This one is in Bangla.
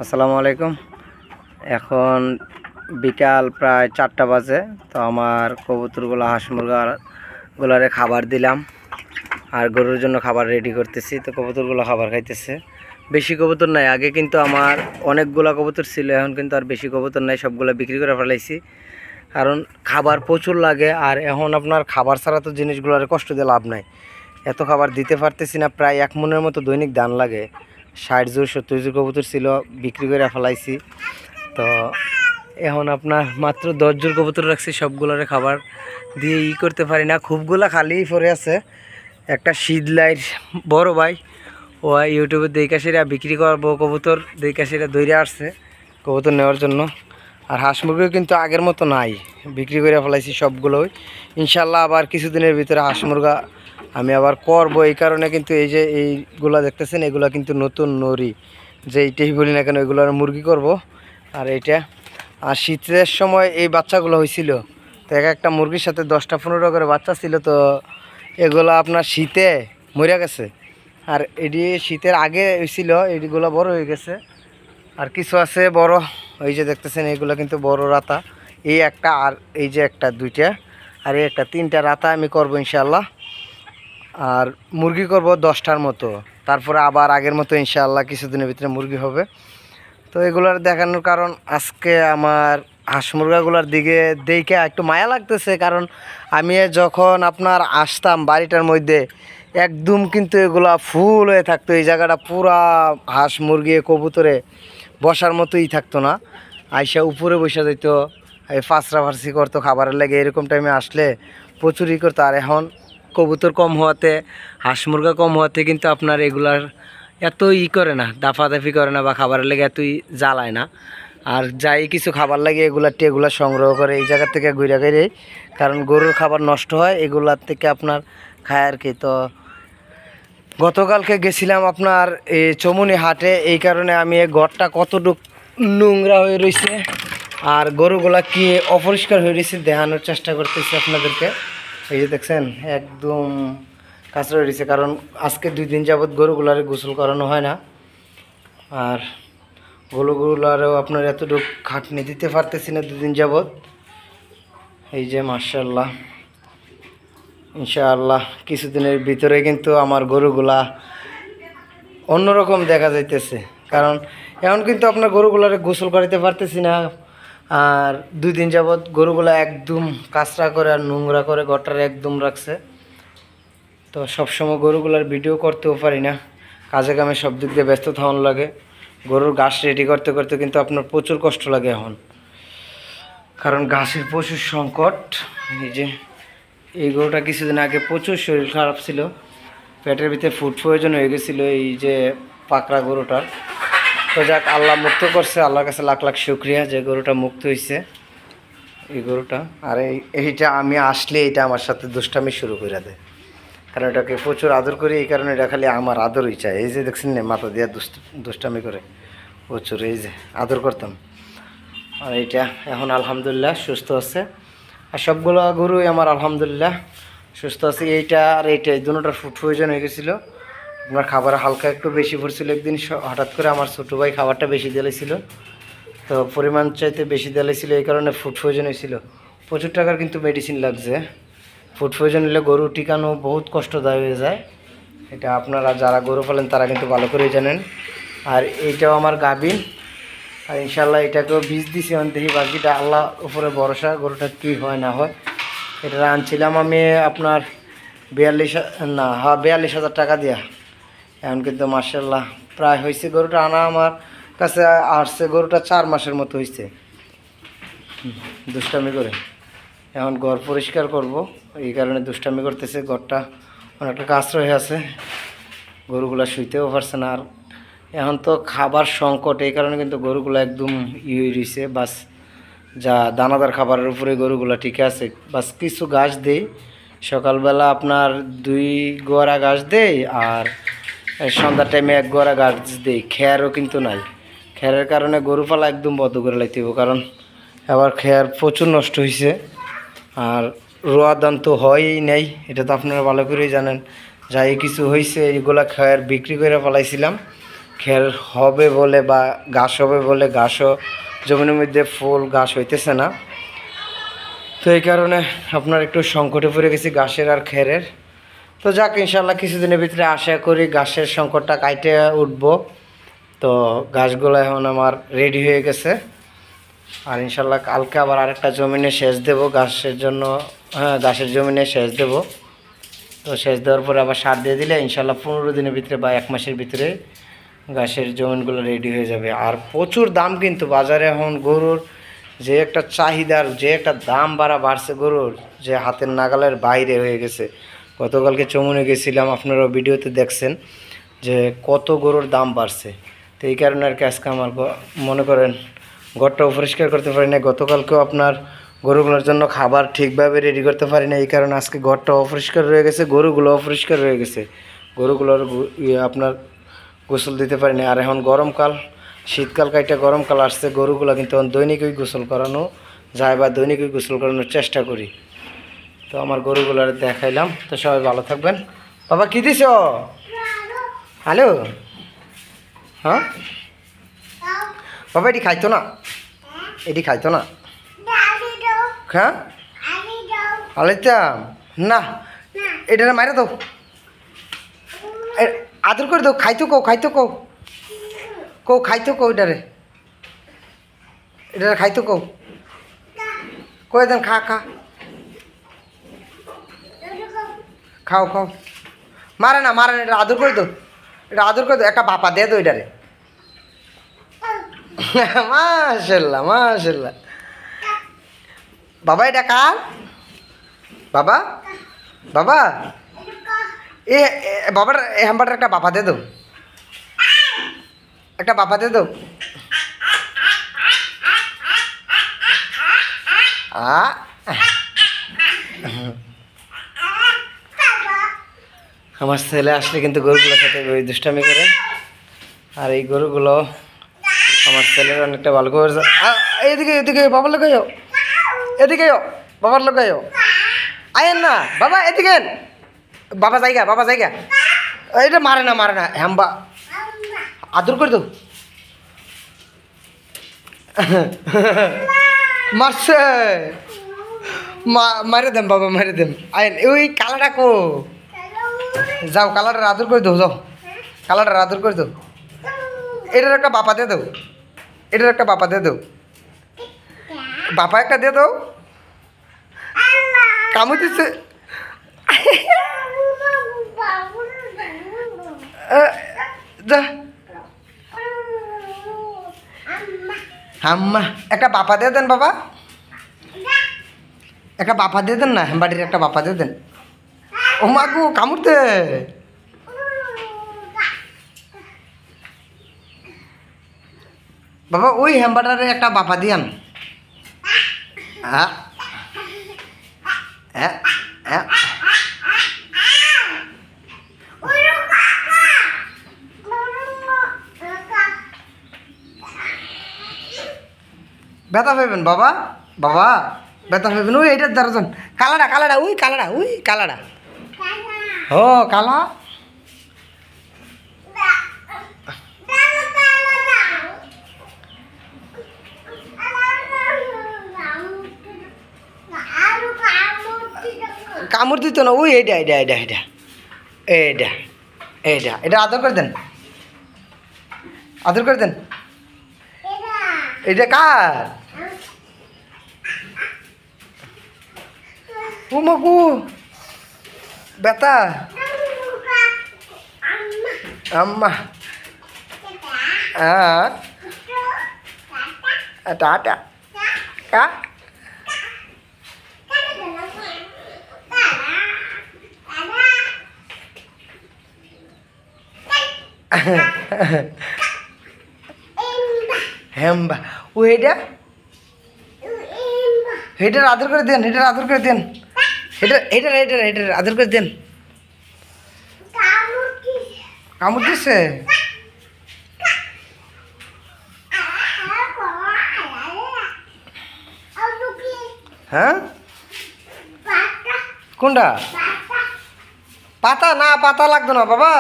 আসসালামু আলাইকুম। এখন বিকাল প্রায় 4টা বাজে। তো আমার কবুতরগুলো হাঁস মুরগাগুলারে খাবার দিলাম আর গরুর জন্য খাবার রেডি করতেছি। তো কবুতরগুলো খাবার খাইতেছে। বেশি কবুতর নাই, আগে কিন্তু আমার অনেকগুলা কবুতর ছিল, এখন কিন্তু আর বেশি কবুতর নাই, সবগুলো বিক্রি করে ফেলাইছি। কারণ খাবার প্রচুর লাগে, আর এখন আপনার খাবার ছাড়া তো জিনিসগুলোর কষ্ট দিয়ে লাভ নাই। এত খাবার দিতে পারতেছি না, প্রায় 1 মনের মতো দৈনিক দান লাগে। 60 জোড় 70 জোড় কবুতর ছিল, বিক্রি করে ফেলাইছি। তো এখন আপনার মাত্র 10 জোড় কবুতর রাখছি, সবগুলোর খাবার দিয়ে করতে পারি না, খুবগুলা খালি পড়ে আছে। একটা শীতলাইর বড় ভাই ও ইউটিউবে দেখাশিরা বিক্রি করবো কবুতর, দেখাশিরা দৌড়ে আসছে কবুতর নেওয়ার জন্য। আর হাঁস মুরগিও কিন্তু আগের মতো নাই, বিক্রি করে ফেলাইছি সবগুলোই। ইনশাল্লাহ আবার কিছুদিনের ভিতরে হাঁস মুরগা আমি আবার করবো। এই কারণে কিন্তু এই যে এইগুলা দেখতেছেন, এগুলা কিন্তু নতুন নরি, যে এইটাই বলি না কেন, এগুলো মুরগি করব। আর এইটা আর শীতের সময় এই বাচ্চাগুলো হয়েছিল, তো একটা মুরগির সাথে 10টা-15টা করে বাচ্চা ছিল। তো এগুলো আপনার শীতে মরে গেছে, আর এটি শীতের আগে হয়েছিল, এইগুলো বড় হয়ে গেছে। আর কিছু আছে বড়, ওই যে দেখতেছেন এগুলো কিন্তু বড় রাতা। এই একটা, আর এই যে একটা, দুইটা, আর এই একটা, 3টা রাতা আমি করব ইনশাআল্লাহ। আর মুরগি করব 10টার মতো, তারপরে আবার আগের মতো ইনশাআল্লাহ কিছুদিনের ভিতরে মুরগি হবে। তো এগুলার দেখানোর কারণ, আজকে আমার হাঁস মুরগাগুলোর দিকে দেখে একটু মায়া লাগতেছে। কারণ আমি যখন আপনার আসতাম বাড়িটার মধ্যে, একদম কিন্তু এগুলা ফুল হয়ে থাকতো, এই জায়গাটা পুরা হাঁস মুরগি কবুতরে বসার মতোই থাকতো না। আইসা উপরে বসে যেত, এই ফাঁসি করতো খাবারের লাগে, এরকম টাইমে আসলে প্রচুরই করতো। আর এখন কবুতর কম হওয়াতে, হাঁস মুরগা কম হওয়াতে কিন্তু আপনার এগুলার এত করে না, দাফাদাফি করে না, বা খাবারের লেগে এতই জ্বালায় না। আর যাই কিছু খাবার লাগে এগুলা সংগ্রহ করে এই জায়গা থেকে ঘুরে ঘুরে, কারণ গরুর খাবার নষ্ট হয় এগুলার থেকে আপনার খায় আর কি। তো গতকালকে গেছিলাম আপনার এই চমুনি হাটে, এই কারণে আমি এই ঘরটা কতটুক নোংরা হয়ে রয়েছে আর গরুগুলা কি অপরিষ্কার হয়ে রয়েছে দেখানোর চেষ্টা করতেছি আপনাদেরকে। এই যে দেখছেন একদম কাঁচরা হয়ে রয়েছে, কারণ আজকে 2 দিন যাবৎ গরুগুলারে গোসল করানো হয় না। আর গরুগুলারেও আপনার এতটুকু খাটনি দিতে পারতেছি না 2 দিন যাবৎ। এই যে মাশাআল্লাহ, ইনশাআল্লাহ কিছুদিনের ভিতরে কিন্তু আমার গরুগুলা অন্যরকম দেখা যাইতেছে। কারণ এখন কিন্তু আপনার গরুগুলারে গোসল করাতে পারতেছি না। আর 2 দিন যাবৎ গরুগুলা একদম কাঁচরা করে আর নোংরা করে ঘরটারে একদম রাখছে। তো সবসময় গরুগুলার ভিডিও করতেও পারি না, কাজে কামে সব দিক দিয়ে ব্যস্ত থাকানো লাগে। গরুর ঘাস রেডি করতে করতে কিন্তু আপনার প্রচুর কষ্ট লাগে এখন, কারণ ঘাসের প্রচুর সংকট। এই যে এই গরুটা কিছুদিন আগে প্রচুর শরীর খারাপ ছিল, পেটের ভিতরে ফুড প্রয়োজন হয়ে গেছিলো এই যে পাকড়া গরুটার। তো যাক, আল্লাহ মুক্ত করছে, আল্লাহর কাছে লাখ লাখ শুকরিয়া যে গরুটা মুক্ত হয়েছে এই গরুটা। আর এইটা আমি আসলে এটা আমার সাথে দুষ্টামি শুরু করে দেয়, কারণ এটাকে প্রচুর আদর করি, এই কারণে এটা খালি আমার আদরই চায়। এই যে দেখছেন না, মাথা দিয়ে দুষ্টামি করে প্রচুর, এই যে আদর করতাম। আর এইটা এখন আলহামদুলিল্লাহ সুস্থ আছে, আর সবগুলো গরুই আমার আলহামদুলিল্লাহ সুস্থ আছে। এইটা আর এইটা, এই দুটোটার ফুড প্রয়োজন হয়ে গেছিলো। আপনার খাবার হালকা একটু বেশি পড়ছিল একদিন, হঠাৎ করে আমার ছোটো ভাই খাবারটা বেশি দিয়েছিল, তো পরিমাণ চাইতে বেশি দিয়েছিল, এই কারণে ফুড প্রয়োজন হয়েছিল। প্রচুর টাকার কিন্তু মেডিসিন লাগছে। ফুড প্রয়োজন হলে গরু টিকানো বহুত কষ্টদায়ক হয়ে যায়, এটা আপনারা যারা গরু পালেন তারা কিন্তু ভালো করেই জানেন। আর এইটাও আমার গাভীর, আর ইনশাল্লাহ এটাকেও বীজ দিছি, দেখি বাকিটা আল্লাহ উপরে ভরসা, গরুটা কী হয় না হয়। এটা আনছিলাম আমি আপনার 42,000 টাকা দিয়া। এখন কিন্তু মাশাআল্লাহ প্রায় হয়েছে, গরুটা আনা আমার কাছে আসছে গরুটা 4 মাসের মতো হয়েছে দুষ্টামি করে। এখন ঘর পরিষ্কার করব, এই কারণে দুষ্টামি করতেছে, ঘরটা অনেকটা কাঁচরা হয়ে আছে, গরুগুলা শুইতেও পারছে না। আর এখন তো খাবার সংকট, এই কারণে কিন্তু গরুগুলো একদম হয়ে রয়েছে। বাস যা দানাদার খাবারের উপরে গরুগুলা ঠিক আছে, বাস কিছু ঘাস দেই সকালবেলা আপনার 2 গোয়ারা ঘাস দেই, আর সন্ধ্যার টাইমে 1 গোয়ারা ঘাস দেই। খেয়ারও কিন্তু নাই, খেয়ারের কারণে গরু পালা একদম বদ্ধ করে লাইতে হবে, কারণ আবার খেয়ার প্রচুর নষ্ট হয়েছে। আর রোয়া দান তো হয়ই নাই, এটা তো আপনারা ভালো করেই জানেন। যাই কিছু হয়েছে এইগুলা খেয়ার বিক্রি করে ফেলাইছিলাম, খের হবে বলে বা ঘাস হবে বলে ঘাসও জমিনের মধ্যে ফুল ঘাস হইতেছে না। তো এই কারণে আপনার একটু সংকটে পড়ে গেছি ঘাসের আর খেরের। তো যাক, ইনশাল্লাহ কিছুদিনের ভিতরে আশা করি ঘাসের সংকটটা কাইটে উঠবো। তো ঘাসগুলো এখন আমার রেডি হয়ে গেছে। আর ইনশাল্লাহ কালকে আবার আরেকটা জমিনে সেচ দেব ঘাসের জন্য। হ্যাঁ, ঘাসের জমিনে সেচ দেব। তো সেচ দেওয়ার পরে আবার সার দিয়ে দিলে ইনশাল্লাহ 15 দিনের ভিতরে বা 1 মাসের ভিতরে ঘাসের জমিনগুলো রেডি হয়ে যাবে। আর প্রচুর দাম কিন্তু বাজারে এখন গরুর, যে একটা চাহিদার যে একটা দাম বাড়ছে গরুর, যে হাতের নাগালের বাইরে হয়ে গেছে। গতকালকে চমনে গেছিলাম, আপনারা ভিডিওতে দেখছেন যে কত গরুর দাম বাড়ছে। তো এই কারণে আর কি আজকে আমার মনে করেন ঘরটাও পরিষ্কার করতে পারি না। গতকালকেও আপনার গরুগুলোর জন্য খাবার ঠিকভাবে রেডি করতে পারি না, এই কারণে আজকে ঘরটা অপরিষ্কার রয়ে গেছে, গরুগুলো অপরিষ্কার রয়ে গেছে। গরুগুলোর আপনার গোসল দিতে পারি না। আর এখন গরমকাল, শীতকাল কাইটা গরমকাল আসছে, গরুগুলো কিন্তু দৈনিকই গোসল করানো যায় বা দৈনিকই গোসল করানোর চেষ্টা করি। তো আমার গরুগুলোর দেখাইলাম। তো সবাই ভালো থাকবেন। বাবা কী দিছ? হ্যালো, হ্যাঁ বাবা, এটি খাইতো না, এটি খাইতো না। হ্যাঁ আলাইতাম না, এটা মাইরে দাও, আদর করে দাও। খাইতো কও, খাইতো কও, কও খাইতো কও, এটারে এটারে খাইতো কও, কয়ে দেন খা খা, খাও খাও। মারে না, মারে না, এটা আদর করে দাও, এটা আদর করে দাও। একটা বাপা দিয়ে দাও এটারে। মাশাল্লাহ মাশাল্লাহ। বাবা এটা কার? বাবা, বাবা, এ বাবার হ্যাম্বারটা একটা বাপা দিয়ে দাও, একটা বাপা দিয়ে দাও। আমার ছেলে আসলে কিন্তু গরুগুলোর সাথে ওই দুষ্টামি করে। আর এই গরুগুলো আমার ছেলের অনেকটা ভালো করে। এদিকে এদিকে বাবার লোক যাও, এদিকে বাবার লোক যাও, আয়েন না বাবা, এদিকে বাবা জায়গা, বাবা জায়গা। এটা মারে না, মারে না, হ্যাম্বা আদর করে দাও। মারছে, মারে দেন বাবা, মারে দেন। আয়েন ওই কালাটা কো, যাও কালারটা আদর করে দাও, যাও কালারটা আদর করে দাও। এটার একটা বাপা দিয়ে দাও, এটার একটা বাপা দিয়ে দাও, বাপা একটা দিয়ে দাও। কামড় দিচ্ছে, যা হাম্মা, একটা বাপা দিয়ে দেন বাবা, একটা বাপা দিয়ে দেন না, বাড়ির একটা বাপা দিয়ে দেন। ও মা গো, কামড়তে। বাবা ওই হ্যাম্বাটারে একটা বাপা দিয়ান। হ্যাঁ হ্যাঁ হ্যাঁ, ব্যথা পাইবেন বাবা, বাবা ব্যথা পাইবেন। ওই এইটার দর্জন, কালাটা কালাটা, ওই কালাটা, ওই কালাটা, ও কালা। কামড় দিত না, ওই এইটা এইটা এইটা এইটা এইটা এইটা এটা আদর করে দেন, আদর করে দেন। এইটা কার? ও মাগু, ব্যথা। আম্মা, হ্যাঁ টাটা কা। হ্যাম্বা ও এটা, হেটার আদর করে দেন, হেটার আদর করে দেন, হেটার হেটার হেটার হেটার আদর করে দেন। কামড় দিচ্ছে, হ্যাঁ কোনটা? পাতা না, পাতা লাগতো না বাবা।